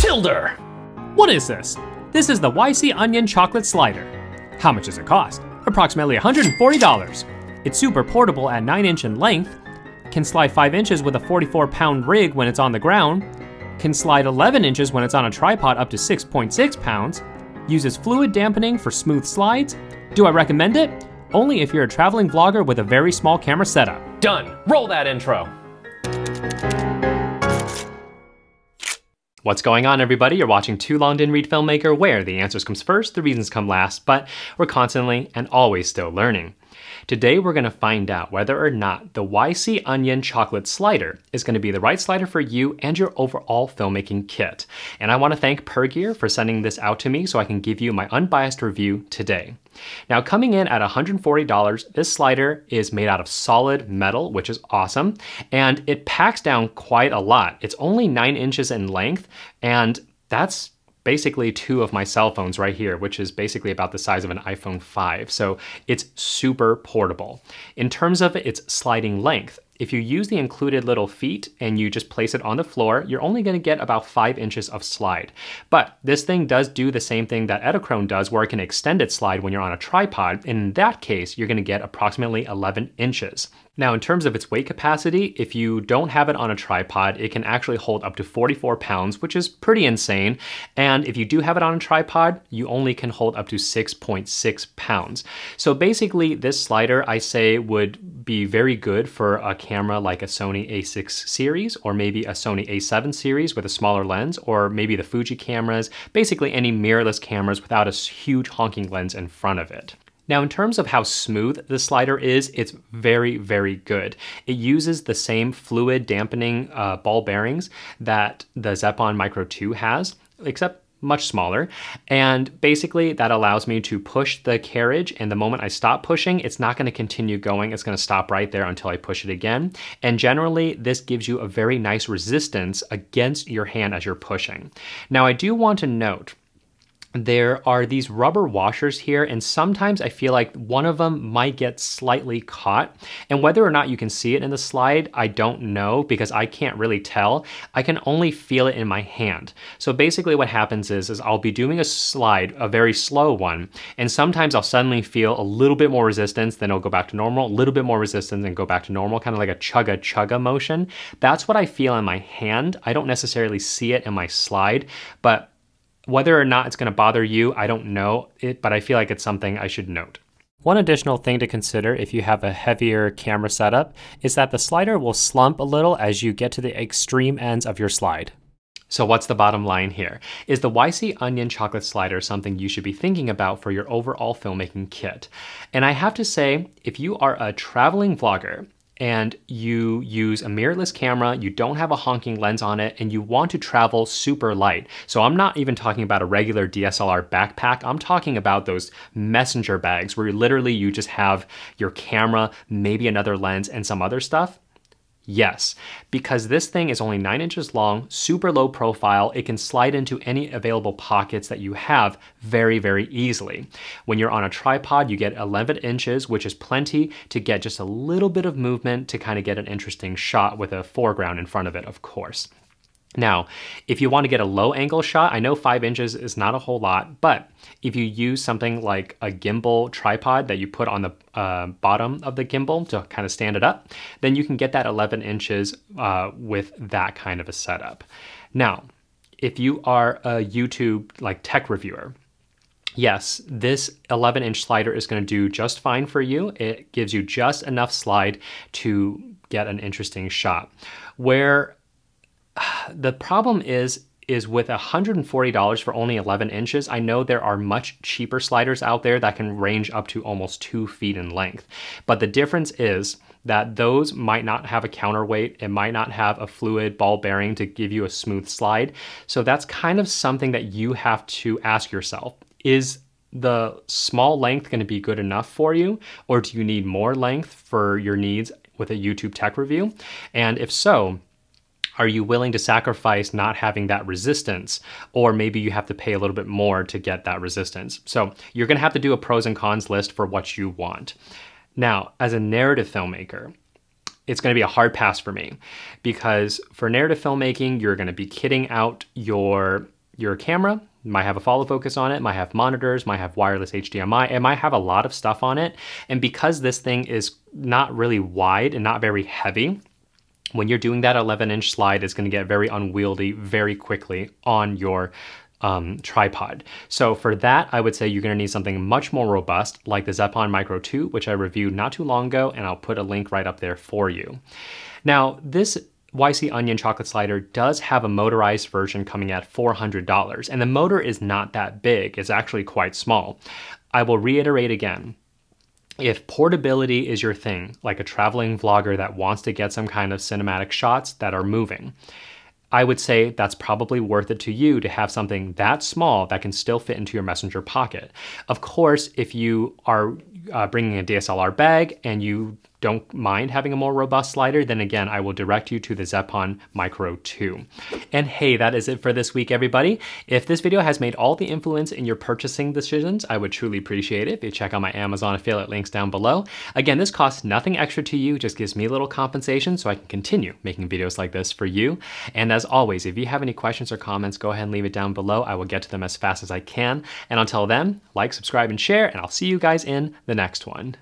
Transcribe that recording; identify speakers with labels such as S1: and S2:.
S1: Tilder! What is this? This is the YC Onion Chocolate Slider. How much does it cost? Approximately $140. It's super portable at 9" in length, can slide 5 inches with a 44-pound rig when it's on the ground, can slide 11 inches when it's on a tripod up to 6.6 pounds, uses fluid dampening for smooth slides. Do I recommend it? Only if you're a traveling vlogger with a very small camera setup. Done, roll that intro. What's going on, everybody? You're watching Too Long Didn't Read Filmmaker, where the answers comes first, the reasons come last, but we're constantly and always still learning. Today, we're gonna find out whether or not the YC Onion Chocolate Slider is gonna be the right slider for you and your overall filmmaking kit. And I wanna thank Pergear for sending this out to me so I can give you my unbiased review today. Now, coming in at $140, this slider is made out of solid metal, which is awesome, and it packs down quite a lot. It's only 9 inches in length, and that's basically 2 of my cell phones right here, which is basically about the size of an iPhone 5. So it's super portable. In terms of its sliding length, if you use the included little feet and you just place it on the floor, you're only gonna get about 5 inches of slide. But this thing does do the same thing that Edelkrone does, where it can extend its slide when you're on a tripod. And in that case, you're gonna get approximately 11 inches. Now, in terms of its weight capacity, if you don't have it on a tripod, it can actually hold up to 44 pounds, which is pretty insane. And if you do have it on a tripod, you only can hold up to 6.6 pounds. So basically, this slider, I say, would be very good for a camera like a Sony A6 series, or maybe a Sony A7 series with a smaller lens, or maybe the Fuji cameras, basically any mirrorless cameras without a huge honking lens in front of it. Now, in terms of how smooth the slider is, it's very, very good. It uses the same fluid dampening ball bearings that the Zeppon Micro 2 has, except much smaller. And basically that allows me to push the carriage, and the moment I stop pushing, it's not going to continue going. It's going to stop right there until I push it again. And generally, this gives you a very nice resistance against your hand as you're pushing. Now, I do want to note, there are these rubber washers here, and sometimes I feel like one of them might get slightly caught. And whether or not you can see it in the slide, I don't know, because I can't really tell. I can only feel it in my hand. So basically what happens is I'll be doing a slide, a very slow one, and sometimes I'll suddenly feel a little bit more resistance, then it'll go back to normal, a little bit more resistance, and go back to normal, kind of like a chugga motion. That's what I feel in my hand. I don't necessarily see it in my slide, but whether or not it's going to bother you, I don't know it, but I feel like it's something I should note. One additional thing to consider if you have a heavier camera setup is that the slider will slump a little as you get to the extreme ends of your slide. So what's the bottom line here? Is the YC Onion Chocolate Slider something you should be thinking about for your overall filmmaking kit? And I have to say, if you are a traveling vlogger, and you use a mirrorless camera, you don't have a honking lens on it, and you want to travel super light. So I'm not even talking about a regular DSLR backpack. I'm talking about those messenger bags where literally you just have your camera, maybe another lens, and some other stuff. Yes, because this thing is only 9 inches long, super low profile. It can slide into any available pockets that you have very, very easily. When you're on a tripod, you get 11 inches, which is plenty to get just a little bit of movement to kind of get an interesting shot with a foreground in front of it, of course. Now, if you want to get a low angle shot, I know 5 inches is not a whole lot, but if you use something like a gimbal tripod that you put on the bottom of the gimbal to kind of stand it up, then you can get that 11 inches with that kind of a setup. Now, if you are a YouTube like tech reviewer, yes, this 11-inch slider is going to do just fine for you. It gives you just enough slide to get an interesting shot. Where the problem is with $140 for only 11 inches, I know there are much cheaper sliders out there that can range up to almost 2 feet in length. But the difference is that those might not have a counterweight. It might not have a fluid ball bearing to give you a smooth slide. So that's kind of something that you have to ask yourself. Is the small length going to be good enough for you? Or do you need more length for your needs with a YouTube tech review? And if so, are you willing to sacrifice not having that resistance? Or maybe you have to pay a little bit more to get that resistance. So you're gonna have to do a pros and cons list for what you want. Now, as a narrative filmmaker, it's gonna be a hard pass for me, because for narrative filmmaking, you're gonna be kitting out your your camera. It might have a follow focus on it, might have monitors, might have wireless HDMI, it might have a lot of stuff on it. And because this thing is not really wide and not very heavy, when you're doing that 11-inch slide, it's going to get very unwieldy very quickly on your tripod. So for that, I would say you're going to need something much more robust like the Zeppon Micro 2, which I reviewed not too long ago, and I'll put a link right up there for you. Now, this YC Onion chocolate slider does have a motorized version coming at $400, and the motor is not that big. It's actually quite small. I will reiterate again. If portability is your thing, like a traveling vlogger that wants to get some kind of cinematic shots that are moving, I would say that's probably worth it to you to have something that small that can still fit into your messenger pocket. Of course, if you are bringing a DSLR bag and you don't mind having a more robust slider, then again, I will direct you to the Zeppon Micro 2. And hey, that is it for this week, everybody. If this video has made all the influence in your purchasing decisions, I would truly appreciate it if you check out my Amazon affiliate links down below. Again, this costs nothing extra to you, just gives me a little compensation so I can continue making videos like this for you. And as always, if you have any questions or comments, go ahead and leave it down below. I will get to them as fast as I can. And until then, like, subscribe, and share, and I'll see you guys in the next one.